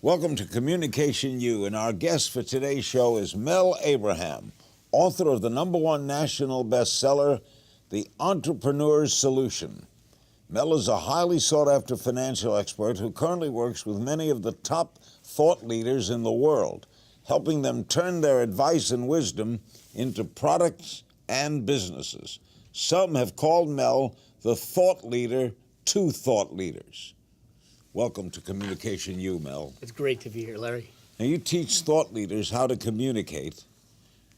Welcome to Communication U, and our guest for today's show is Mel Abraham, author of the #1 national bestseller, The Entrepreneur's Solution. Mel is a highly sought-after financial expert who currently works with many of the top thought leaders in the world, helping them turn their advice and wisdom into products and businesses. Some have called Mel the thought leader to thought leaders. Welcome to Communication U, Mel. It's great to be here, Larry. Now, you teach thought leaders how to communicate.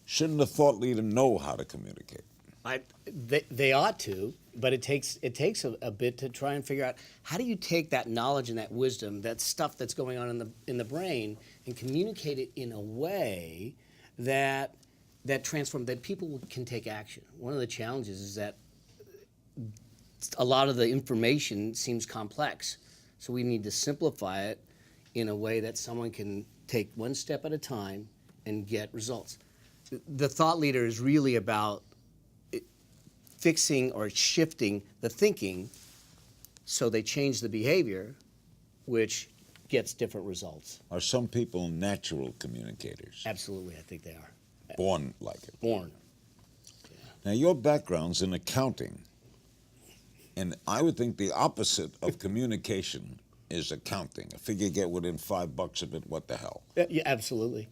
Shouldn't a thought leader know how to communicate? They ought to, but it takes a bit to try and figure out how do you take that knowledge and that wisdom, that stuff that's going on in the brain, and communicate it in a way that people can take action. One of the challenges is that a lot of the information seems complex. So we need to simplify it in a way that someone can take one step at a time and get results. The thought leader is really about fixing or shifting the thinking so they change the behavior, which gets different results. Are some people natural communicators? Absolutely, I think they are. Born like it? Born. Yeah. Now, your background's in accounting. And I would think the opposite of communication is accounting. I figure you get within $5 of it, what the hell? Yeah, absolutely.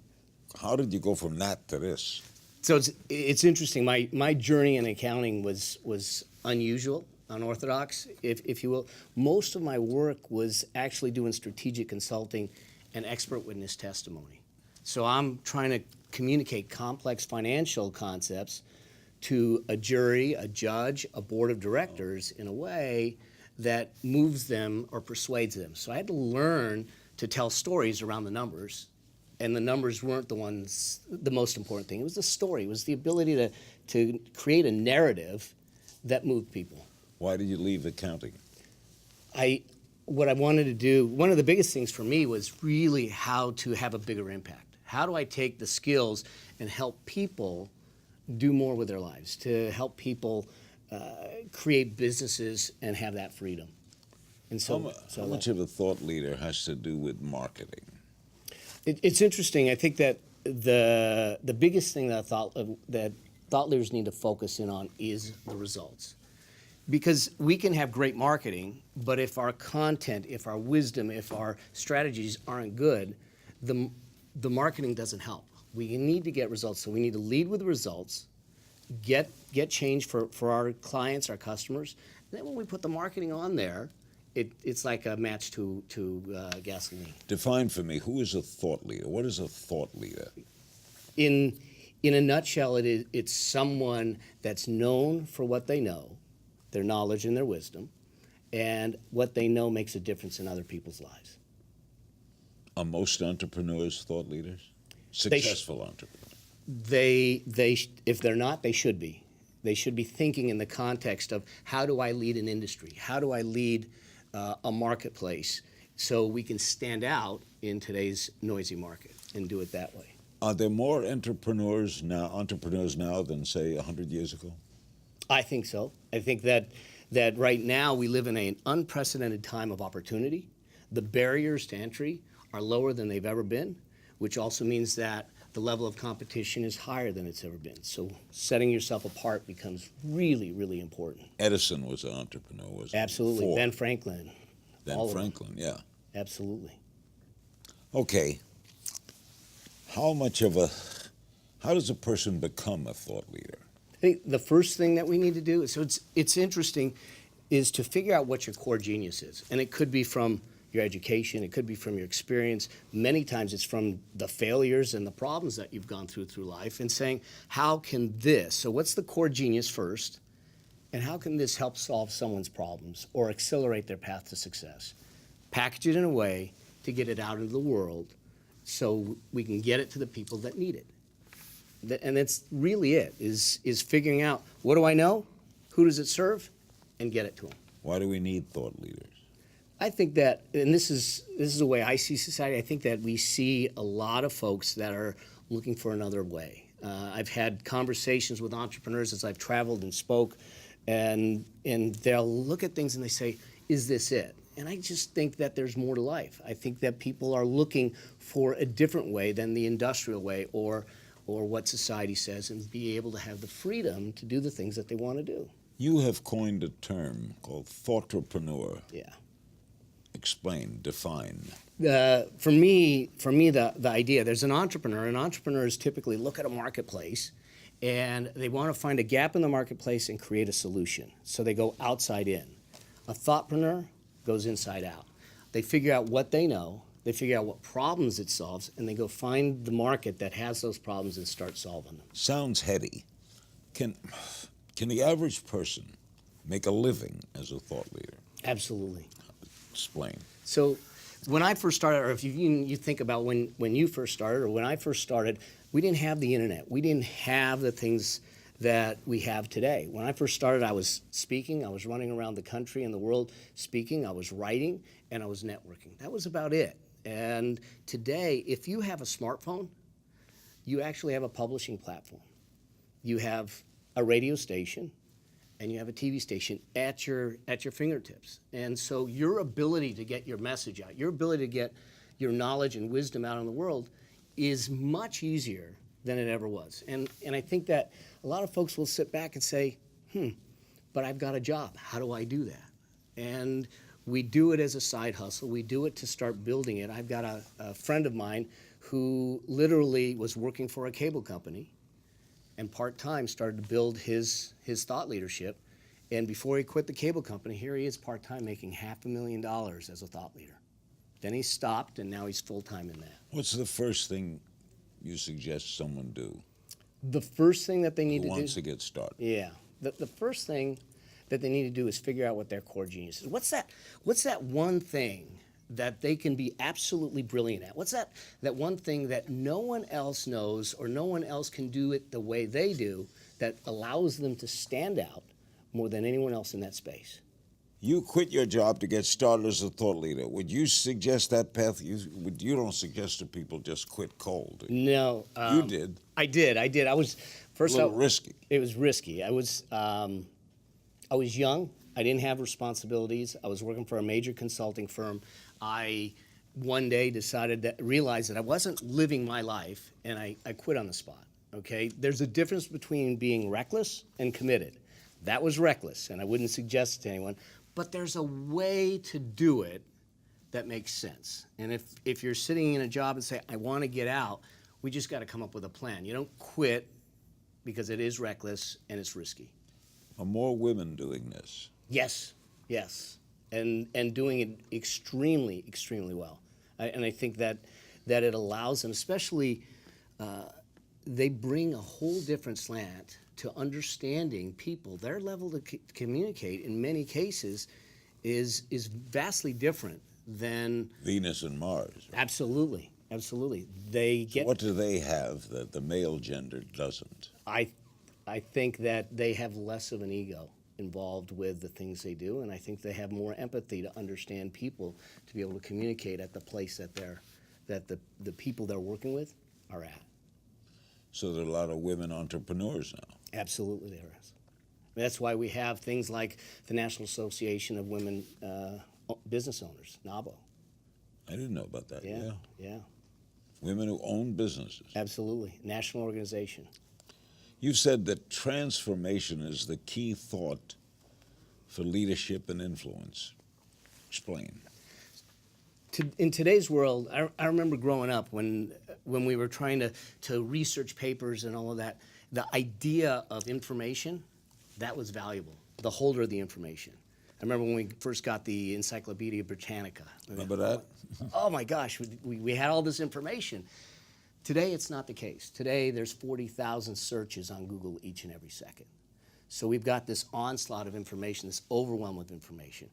How did you go from that to this? So it's interesting. My journey in accounting was unusual, unorthodox, if you will. Most of my work was actually doing strategic consulting and expert witness testimony. So I'm trying to communicate complex financial concepts to a jury, a judge, a board of directors in a way that moves them or persuades them. So I had to learn to tell stories around the numbers, and the numbers weren't the most important thing. It was the story. It was the ability to create a narrative that moved people. Why did you leave accounting? What I wanted to do, one of the biggest things for me was really how to have a bigger impact. How do I take the skills and help people do more with their lives, to help people create businesses and have that freedom. And so, how much of a thought leader has to do with marketing? It's interesting. I think that the biggest thing that thought leaders need to focus in on is the results. Because we can have great marketing, but if our content, if our wisdom, if our strategies aren't good, the marketing doesn't help. We need to get results, so we need to lead with results, get change for our clients, our customers. And then when we put the marketing on there, it's like a match to gasoline. Define for me, who is a thought leader? What is a thought leader? In a nutshell, it's someone that's known for what they know, their knowledge and their wisdom, and what they know makes a difference in other people's lives. Are most entrepreneurs thought leaders? Successful entrepreneurs? If they're not, they should be. They should be thinking in the context of how do I lead an industry? How do I lead a marketplace so we can stand out in today's noisy market and do it that way? Are there more entrepreneurs now than, say, 100 years ago? I think so. I think that right now we live in an unprecedented time of opportunity. The barriers to entry are lower than they've ever been, which also means that the level of competition is higher than it's ever been. So setting yourself apart becomes really, really important. Edison was an entrepreneur, wasn't he? Absolutely. Ford. Ben Franklin. Ben Franklin, yeah. Absolutely. Okay. How does a person become a thought leader? I think the first thing that we need to do, so it's interesting, is to figure out what your core genius is. And it could be from your education, it could be from your experience. Many times it's from the failures and the problems that you've gone through life, and saying, how can this, so what's the core genius first, and how can this help solve someone's problems or accelerate their path to success? Package it in a way to get it out into the world so we can get it to the people that need it. And that's really it, is figuring out, what do I know, who does it serve, and get it to them. Why do we need thought leaders? I think that, and this is the way I see society, I think that we see a lot of folks that are looking for another way. I've had conversations with entrepreneurs as I've traveled and spoke, and they'll look at things and they say, is this it? And I just think that there's more to life. I think that people are looking for a different way than the industrial way or what society says, and be able to have the freedom to do the things that they want to do. You have coined a term called thoughtrepreneur. Yeah. Explain, define. For me, the idea, there's an entrepreneur, and entrepreneurs typically look at a marketplace and they want to find a gap in the marketplace and create a solution. So they go outside in. A thoughtpreneur goes inside out. They figure out what they know, they figure out what problems it solves, and they go find the market that has those problems and start solving them. Sounds heady. Can the average person make a living as a thought leader? Absolutely. Explain. So when I first started, or if you think about when you first started, or when I first started, we didn't have the internet. We didn't have the things that we have today. When I first started, I was speaking. I was running around the country and the world speaking. I was writing, and I was networking. That was about it. And today, if you have a smartphone, you actually have a publishing platform. You have a radio station, and you have a TV station at your fingertips. And so your ability to get your message out, your ability to get your knowledge and wisdom out in the world is much easier than it ever was. And I think that a lot of folks will sit back and say, but I've got a job. How do I do that? And we do it as a side hustle. We do it to start building it. I've got a friend of mine who literally was working for a cable company and part-time started to build his thought leadership. And before he quit the cable company, here he is part-time making $500,000 as a thought leader. Then he stopped, and now he's full-time in that. What's the first thing you suggest someone do The first thing that they need who to do... wants to get started? Yeah. The first thing that they need to do is figure out what their core genius is. What's that one thing that they can be absolutely brilliant at? What's that one thing that no one else knows or no one else can do it the way they do that allows them to stand out more than anyone else in that space? You quit your job to get started as a thought leader. Would you suggest that path? You don't suggest to people just quit cold. No. You did. I did. I was first a little risky. It was risky. I was young. I didn't have responsibilities. I was working for a major consulting firm. I one day realized that I wasn't living my life, and I quit on the spot. Okay? There's a difference between being reckless and committed. That was reckless, and I wouldn't suggest it to anyone. But there's a way to do it that makes sense. And if you're sitting in a job and say, I want to get out, we just got to come up with a plan. You don't quit because it is reckless and it's risky. Are more women doing this? Yes. And doing it extremely, extremely well. And I think that it allows them, especially, they bring a whole different slant to understanding people. Their level to communicate in many cases is vastly different than Venus and Mars. Absolutely. They get. So what do they have that the male gender doesn't? I think that they have less of an ego involved with the things they do, and I think they have more empathy to understand people, to be able to communicate at the place that the people they're working with are at. So there are a lot of women entrepreneurs now. Absolutely there is. That's why we have things like the National Association of Women Business Owners, NABO. I didn't know about that. Yeah. Women who own businesses. Absolutely. National organization. You've said that transformation is the key thought for leadership and influence. Explain. In today's world, I remember growing up when we were trying to research papers and all of that, the idea of information, that was valuable, the holder of the information. I remember when we first got the Encyclopedia Britannica. Remember that? Oh my gosh, we had all this information. Today, it's not the case. Today, there's 40,000 searches on Google each and every second. So we've got this onslaught of information, this overwhelm of information.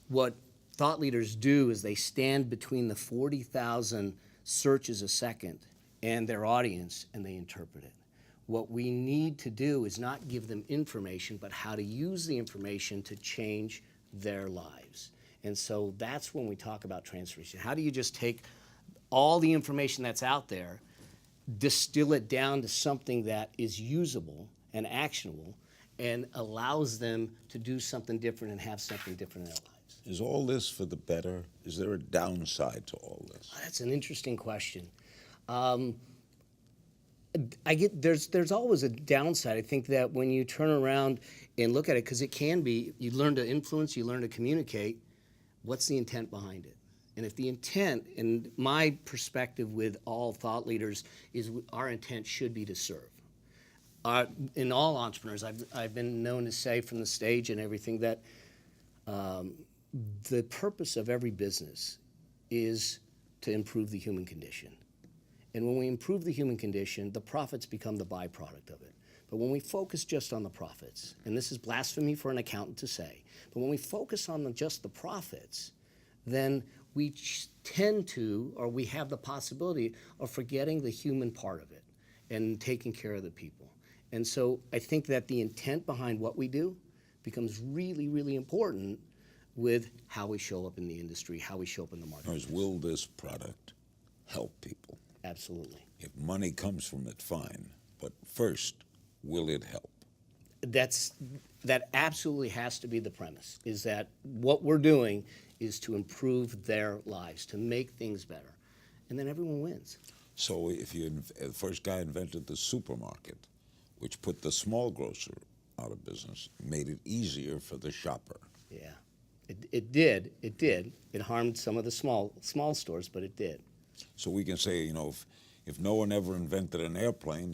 What thought leaders do is they stand between the 40,000 searches a second and their audience, and they interpret it. What we need to do is not give them information, but how to use the information to change their lives. And so that's when we talk about transformation. How do you just take all the information that's out there, distill it down to something that is usable and actionable and allows them to do something different and have something different in their lives? Is all this for the better? Is there a downside to all this? That's an interesting question. I get there's always a downside. I think that when you turn around and look at it, because it can be, you learn to influence, you learn to communicate. What's the intent behind it? And if the intent, in my perspective with all thought leaders, is our intent should be to serve. In all entrepreneurs, I've been known to say from the stage and everything that the purpose of every business is to improve the human condition. And when we improve the human condition, the profits become the byproduct of it. But when we focus just on the profits, and this is blasphemy for an accountant to say, but when we focus on just the profits, then we tend to, or we have the possibility of forgetting the human part of it and taking care of the people. And so I think that the intent behind what we do becomes really, really important with how we show up in the industry, how we show up in the market. Will this product help people? Absolutely. If money comes from it, fine. But first, will it help? That absolutely has to be the premise, is that what we're doing is to improve their lives, to make things better. And then everyone wins. So if the first guy invented the supermarket, which put the small grocer out of business, made it easier for the shopper. Yeah, it did. It harmed some of the small stores, but it did. So we can say, if no one ever invented an airplane,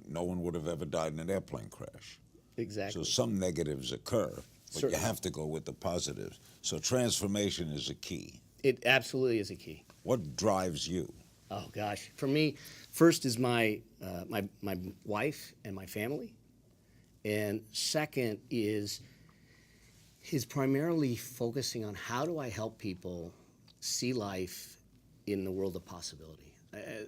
no one would have ever died in an airplane crash. Exactly. So some negatives occur, but Certainly. you have to go with the positives. So transformation is a key. It absolutely is a key. What drives you? Oh gosh, for me, first is my wife and my family, and second is primarily focusing on how do I help people see life in the world of possibility.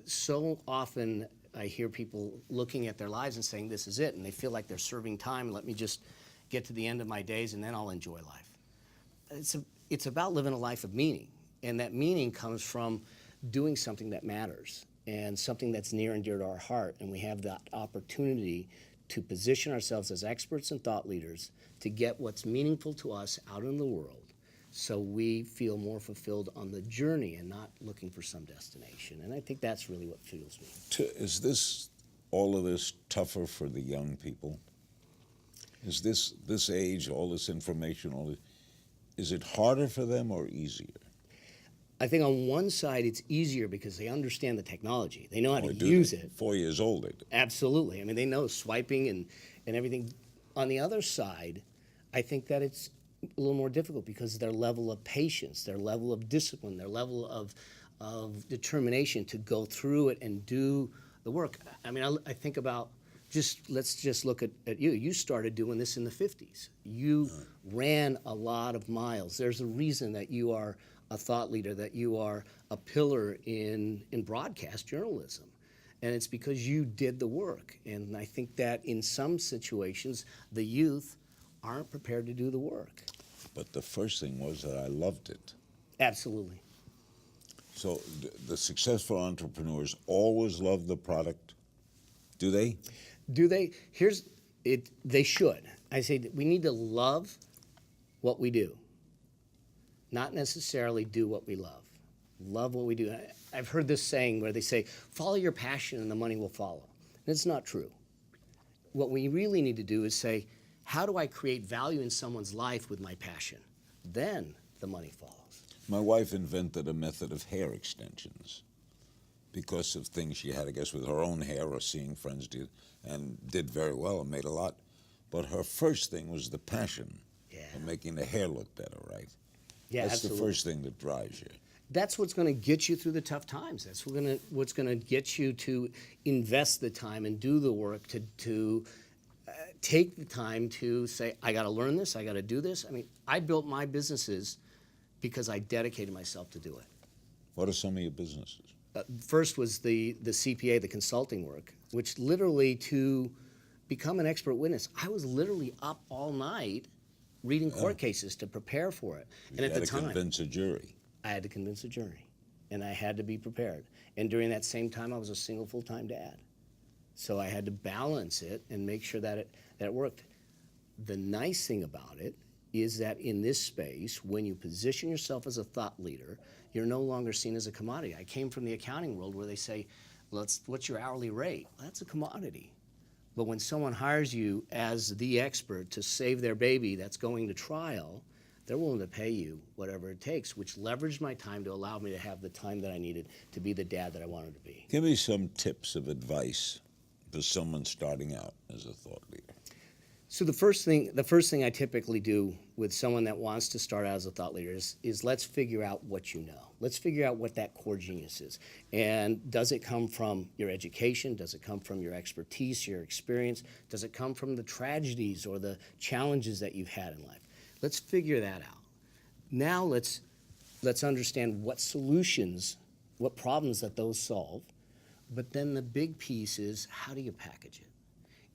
So often I hear people looking at their lives and saying, this is it, and they feel like they're serving time. Let me just get to the end of my days and then I'll enjoy life. It's about living a life of meaning, and that meaning comes from doing something that matters and something that's near and dear to our heart, and we have that opportunity to position ourselves as experts and thought leaders to get what's meaningful to us out in the world, so we feel more fulfilled on the journey and not looking for some destination. And I think that's really what fuels me. Is all of this tougher for the young people? Is this age, all this information, is it harder for them or easier? I think on one side it's easier because they understand the technology. They know how to use it. 4 years old, they do. Absolutely. I mean, they know swiping and everything. On the other side, I think that it's a little more difficult because their level of patience, their level of discipline, their level of determination to go through it and do the work. I mean, I think about let's just look at you. You started doing this in the 50s. You ran a lot of miles. There's a reason that you are a thought leader, that you are a pillar in broadcast journalism. And it's because you did the work. And I think that in some situations, the youth aren't prepared to do the work. But the first thing was that I loved it. Absolutely. So the successful entrepreneurs always love the product. Do they? Do they? They should. I say that we need to love what we do, not necessarily do what we love. Love what we do. I've heard this saying where they say, follow your passion and the money will follow. And it's not true. What we really need to do is say, how do I create value in someone's life with my passion? Then the money follows. My wife invented a method of hair extensions because of things she had, I guess, with her own hair or seeing friends do, and did very well and made a lot. But her first thing was the passion of making the hair look better, right? Yeah, That's absolutely. the first thing that drives you. That's what's going to get you through the tough times. That's what's going to get you to invest the time and do the work, to take the time to say, I got to learn this, I got to do this. I mean, I built my businesses because I dedicated myself to do it. What are some of your businesses? First was the CPA, the consulting work, which literally to become an expert witness, I was literally up all night reading court cases to prepare for it. And at the time, you had to convince a jury. I had to convince a jury, and I had to be prepared. And during that same time, I was a single full-time dad. So I had to balance it and make sure that it worked. The nice thing about it is that in this space, when you position yourself as a thought leader, you're no longer seen as a commodity. I came from the accounting world where they say, what's your hourly rate? Well, that's a commodity. But when someone hires you as the expert to save their baby that's going to trial, they're willing to pay you whatever it takes, which leveraged my time to allow me to have the time that I needed to be the dad that I wanted to be. Give me some tips of advice for someone starting out as a thought leader. So the first thing I typically do with someone that wants to start out as a thought leader is let's figure out what you know. Let's figure out what that core genius is. And does it come from your education? Does it come from your expertise, your experience? Does it come from the tragedies or the challenges that you've had in life? Let's figure that out. Now let's understand what solutions, what problems that those solve. But then the big piece is, how do you package it?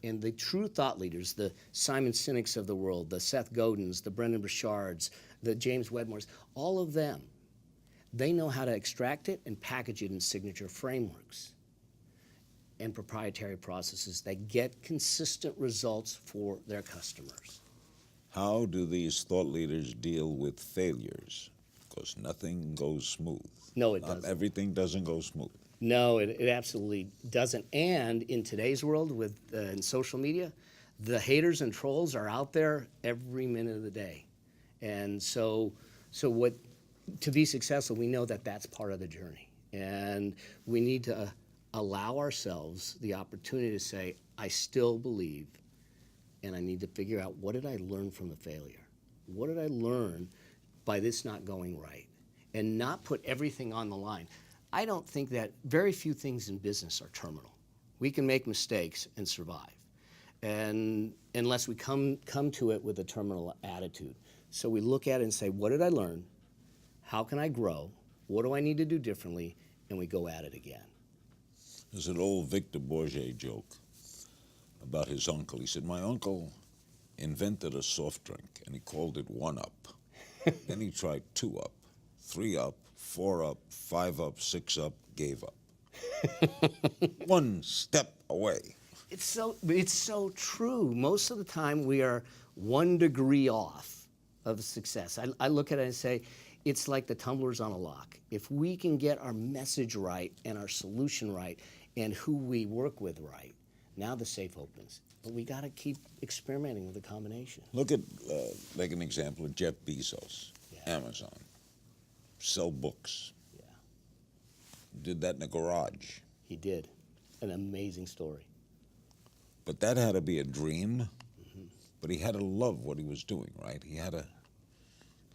And the true thought leaders, the Simon Sinek's of the world, the Seth Godins, the Brendan Burchards, the James Wedmores, all of them, they know how to extract it and package it in signature frameworks and proprietary processes that get consistent results for their customers. How do these thought leaders deal with failures? Because nothing goes smooth. No, it doesn't. Everything doesn't go smooth. No, it absolutely doesn't. And in today's world with in social media, the haters and trolls are out there every minute of the day. And so to be successful, we know that that's part of the journey. And we need to allow ourselves the opportunity to say, I still believe, and I need to figure out, what did I learn from the failure? What did I learn by this not going right? And not put everything on the line. I don't think that very few things in business are terminal. We can make mistakes and survive, and unless we come to it with a terminal attitude. So we look at it and say, what did I learn? How can I grow? What do I need to do differently? And we go at it again. There's an old Victor Bourget joke about his uncle. He said, my uncle invented a soft drink, and he called it 1-Up. Then he tried 2-Up, 3-Up, 4-Up, 5-Up, 6-Up, gave up. One step away. It's so true. Most of the time we are 1 degree off of success. I look at it and say, it's like the tumblers on a lock. If we can get our message right and our solution right and who we work with right, now the safe opens. But we got to keep experimenting with the combination. Look at, like an example of Jeff Bezos, Amazon. Sell books. Yeah. Did that in a garage. He did. An amazing story. But that had to be a dream. Mm-hmm. But he had to love what he was doing, right? He had to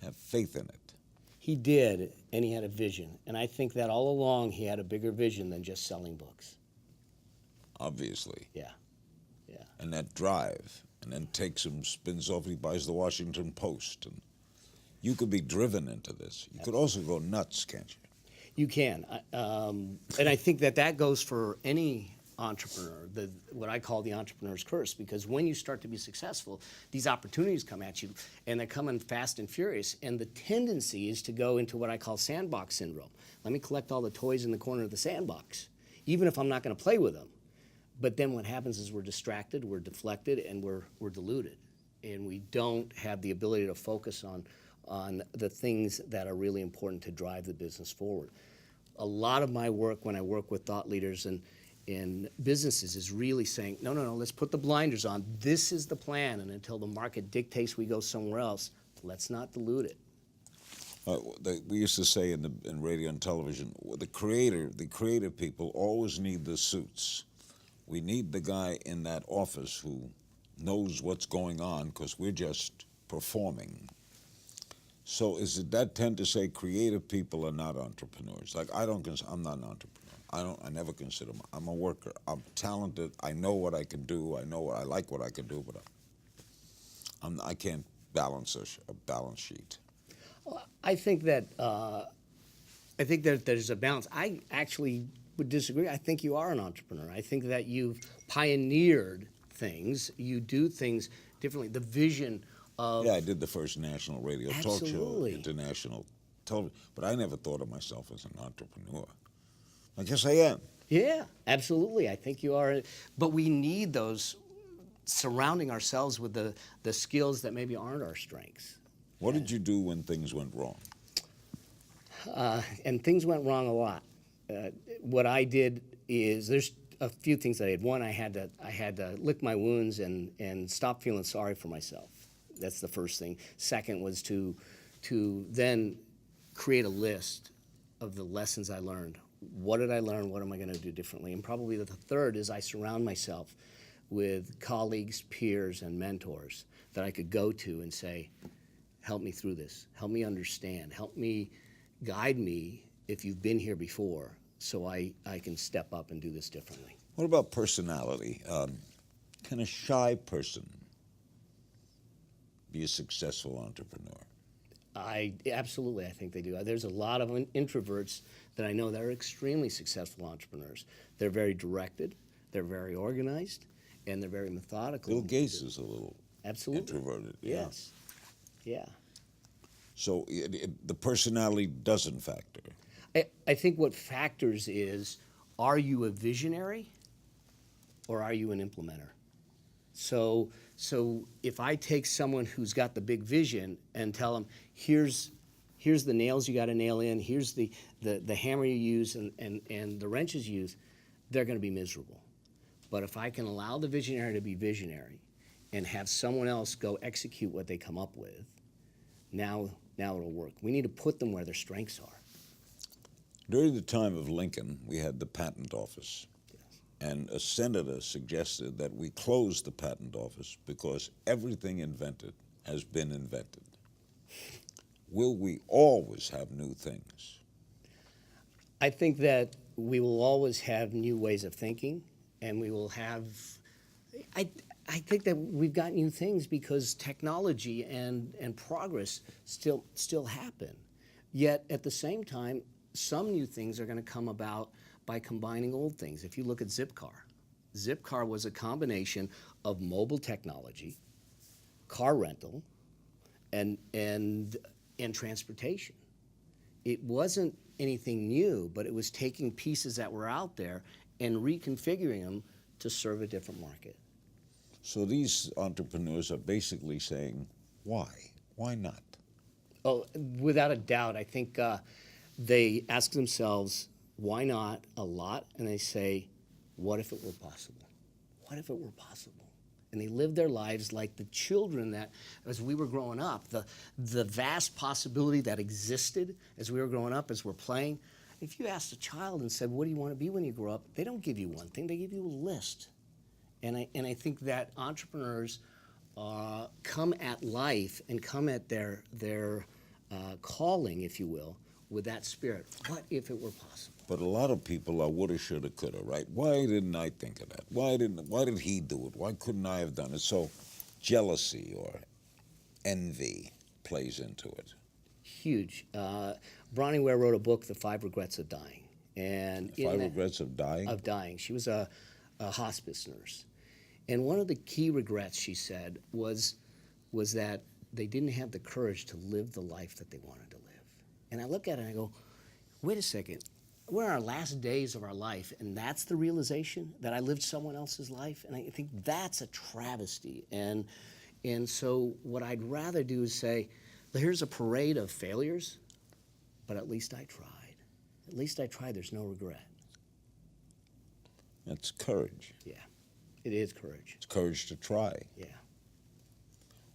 have faith in it. He did, and he had a vision. And I think that all along he had a bigger vision than just selling books. Obviously. Yeah. Yeah. And that drive, and then takes him, spins off, he buys the Washington Post, and you could be driven into this. You could also go nuts, can't you? You can. And I think that goes for any entrepreneur, what I call the entrepreneur's curse, because when you start to be successful, these opportunities come at you, and they're coming fast and furious. And the tendency is to go into what I call Sandbox Syndrome. Let me collect all the toys in the corner of the sandbox, even if I'm not going to play with them. But then what happens is we're distracted, we're deflected, and we're diluted. And we don't have the ability to focus on the things that are really important to drive the business forward. A lot of my work when I work with thought leaders and in businesses is really saying, no, let's put the blinders on. This is the plan, and until the market dictates we go somewhere else, let's not dilute it. We used to say in radio and television, the creative people always need the suits. We need the guy in that office who knows what's going on because we're just performing. So is it that tend to say creative people are not entrepreneurs? Like I'm not an entrepreneur. I never consider I'm a worker. I'm talented. I know what I can do. I know I like what I can do, but I can't balance a balance sheet. Well, I think that there's a balance. I actually would disagree. I think you are an entrepreneur. I think that you've pioneered things. You do things differently. The vision of... Yeah, I did the first national radio Absolutely. talk show, international television, but I never thought of myself as an entrepreneur. I guess I am. Yeah, absolutely. I think you are. But we need those surrounding ourselves with the skills that maybe aren't our strengths. What did you do when things went wrong? And things went wrong a lot. What I did is there's a few things I did. One, I had to lick my wounds and stop feeling sorry for myself. That's the first thing. Second was to then create a list of the lessons I learned. What did I learn? What am I going to do differently? And probably the third is I surround myself with colleagues, peers, and mentors that I could go to and say, help me through this. Help me understand. Help me, guide me if you've been here before, so I can step up and do this differently. What about personality? Can a shy person be a successful entrepreneur? Absolutely, I think they do. There's a lot of introverts that I know that are extremely successful entrepreneurs. They're very directed, they're very organized, and they're very methodical. Bill Gates is a little Absolutely. introverted. Yes. Yeah. So the personality doesn't factor. I think what factors is, are you a visionary or are you an implementer? So if I take someone who's got the big vision and tell them, here's the nails you got to nail in, here's the hammer you use and the wrenches you use, they're going to be miserable. But if I can allow the visionary to be visionary and have someone else go execute what they come up with, now it'll work. We need to put them where their strengths are. During the time of Lincoln, we had the patent office. And a senator suggested that we close the patent office because everything invented has been invented. Will we always have new things? I think that we will always have new ways of thinking, and we will have, I think that we've got new things because technology and progress still happen. Yet at the same time, some new things are going to come about by combining old things. If you look at Zipcar was a combination of mobile technology, car rental, and transportation. It wasn't anything new, but it was taking pieces that were out there and reconfiguring them to serve a different market. So these entrepreneurs are basically saying, why? Why not? Oh, without a doubt, I think they ask themselves, why not a lot? And they say, what if it were possible? What if it were possible? And they live their lives like the children that, as we were growing up, the vast possibility that existed as we were growing up, as we're playing. If you asked a child and said, what do you want to be when you grow up? They don't give you one thing, they give you a list. And I think that entrepreneurs come at life and come at their calling, if you will, with that spirit. What if it were possible? But a lot of people are woulda, shoulda, coulda, right? Why didn't I think of that? Why did he do it? Why couldn't I have done it? So jealousy or envy plays into it. Huge. Bronnie Ware wrote a book, The 5 Regrets of Dying. And Five Regrets of Dying? Of dying. She was a hospice nurse. And one of the key regrets, she said, was that they didn't have the courage to live the life that they wanted to live. And I look at it and I go, wait a second. We're in our last days of our life, and that's the realization that I lived someone else's life? And I think that's a travesty. And so what I'd rather do is say, here's a parade of failures, but at least I tried. At least I tried. There's no regret. That's courage. Yeah, it is courage. It's courage to try. Yeah.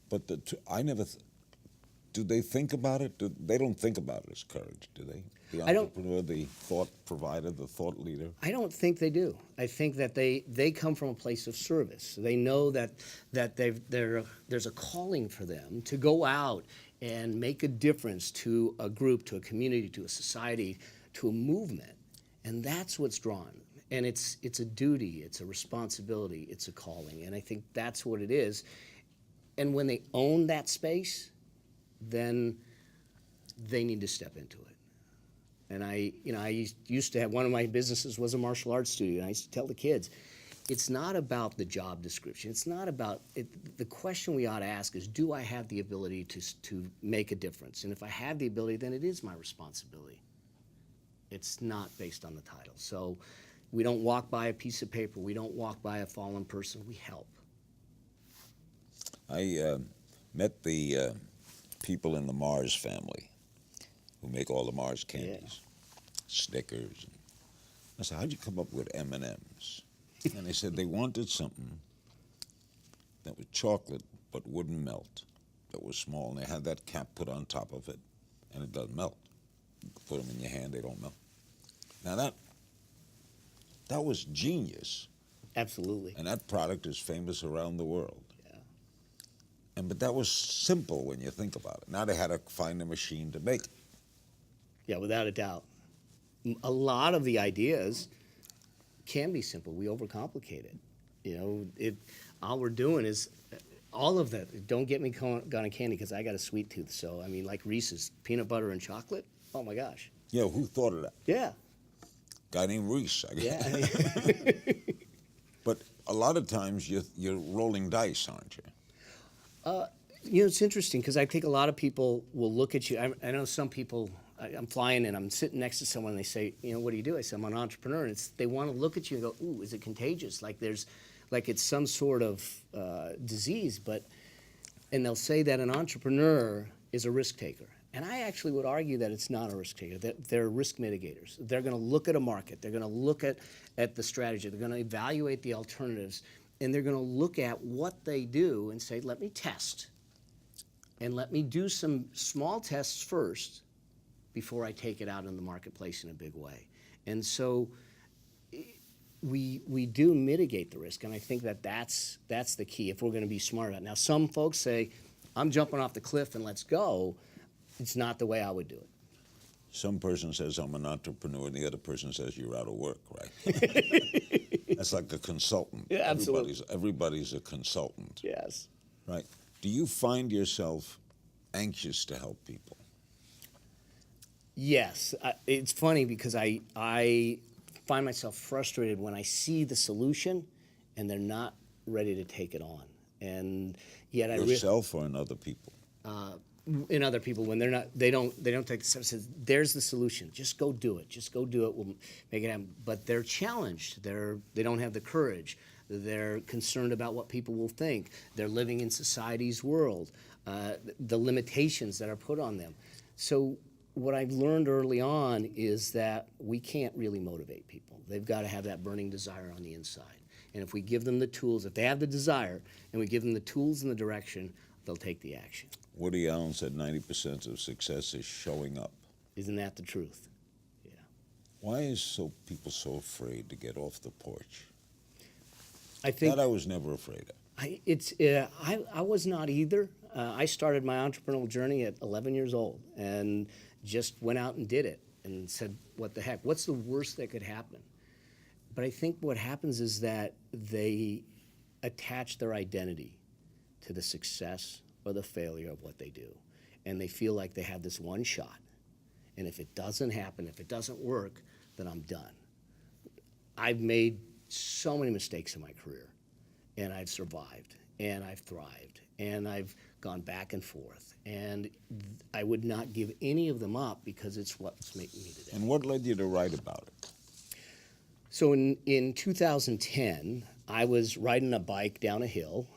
But do they think about it? They don't think about it as courage, do they? The entrepreneur, the thought provider, the thought leader? I don't think they do. I think that they come from a place of service. They know that there's a calling for them to go out and make a difference to a group, to a community, to a society, to a movement. And that's what's drawn. And it's a duty, it's a responsibility, it's a calling. And I think that's what it is. And when they own that space, then they need to step into it. And I used to have, one of my businesses was a martial arts studio, and I used to tell the kids, it's not about the job description. It's not about it. The question we ought to ask is, do I have the ability to make a difference? And if I have the ability, then it is my responsibility. It's not based on the title. So we don't walk by a piece of paper. We don't walk by a fallen person. We help. I met the people in the Mars family who make all the Mars candies, Snickers. I said, how'd you come up with M&Ms? And they said they wanted something that was chocolate but wouldn't melt, that was small, and they had that cap put on top of it, and it doesn't melt. You can put them in your hand, they don't melt. Now that was genius. Absolutely. And that product is famous around the world. Yeah. But that was simple when you think about it. Now they had to find a machine to make it. Yeah, without a doubt. A lot of the ideas can be simple. We overcomplicate it. You know, all we're doing is all of that. Don't get me gone on candy because I got a sweet tooth. So, I mean, like Reese's, peanut butter and chocolate. Oh, my gosh. Yeah, who thought of that? Yeah. Guy named Reese, I guess. Yeah. But a lot of times you're rolling dice, aren't you? You know, it's interesting because I think a lot of people will look at you. I know some people, I'm flying and I'm sitting next to someone and they say, you know, what do you do? I say, I'm an entrepreneur. And they want to look at you and go, ooh, is it contagious? Like it's some sort of disease. And they'll say that an entrepreneur is a risk taker. And I actually would argue that it's not a risk taker. They're risk mitigators. They're going to look at a market. They're going to look at the strategy. They're going to evaluate the alternatives. And they're going to look at what they do and say, let me test. And let me do some small tests first before I take it out in the marketplace in a big way. And so we do mitigate the risk. And I think that's the key if we're going to be smart about it. Now, some folks say, I'm jumping off the cliff and let's go. It's not the way I would do it. Some person says I'm an entrepreneur, and the other person says you're out of work, right? That's like a consultant. Yeah, absolutely. Everybody's a consultant. Yes. Right. Do you find yourself anxious to help people? Yes. It's funny because I find myself frustrated when I see the solution and they're not ready to take it on. And yet Yourself or in other people? In other people when they don't take the steps. Says, there's the solution. Just go do it. Just go do it. We'll make it happen. But they're challenged. They don't have the courage. They're concerned about what people will think. They're living in society's world. The limitations that are put on them. So what I've learned early on is that we can't really motivate people. They've got to have that burning desire on the inside. And if we give them the tools, if they have the desire, and we give them the tools and the direction, they'll take the action. Woody Allen said 90% of success is showing up. Isn't that the truth? Yeah. Why is people so afraid to get off the porch? I think that I was never afraid of. I was not either. I started my entrepreneurial journey at 11 years old and just went out and did it and said, what the heck? What's the worst that could happen? But I think what happens is that they attach their identity to the success or the failure of what they do. And they feel like they have this one shot. And if it doesn't happen, if it doesn't work, then I'm done. I've made so many mistakes in my career, and I've survived, and I've thrived, and I've gone back and forth. And I would not give any of them up because it's what's making me today. And what led you to write about it? So in 2010, I was riding a bike down a hill,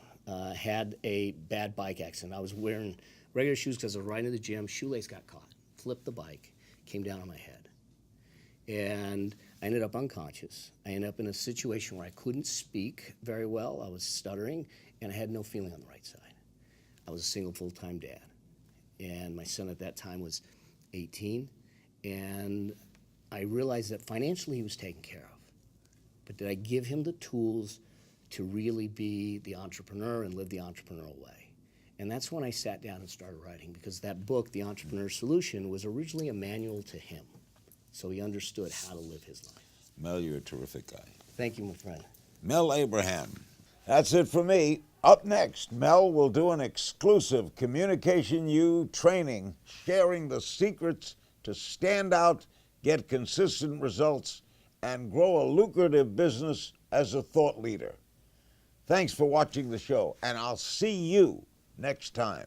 had a bad bike accident. I was wearing regular shoes because I was riding to the gym. Shoelace got caught, flipped the bike, came down on my head. And I ended up unconscious. I ended up in a situation where I couldn't speak very well. I was stuttering, and I had no feeling on the right side. I was a single full-time dad. And my son at that time was 18. And I realized that financially he was taken care of. But did I give him the tools to really be the entrepreneur and live the entrepreneurial way? And that's when I sat down and started writing, because that book, The Entrepreneur's Solution, was originally a manual to him. So he understood how to live his life. Mel, you're a terrific guy. Thank you, my friend. Mel Abraham. That's it for me. Up next, Mel will do an exclusive Communication U training, sharing the secrets to stand out, get consistent results, and grow a lucrative business as a thought leader. Thanks for watching the show, and I'll see you next time.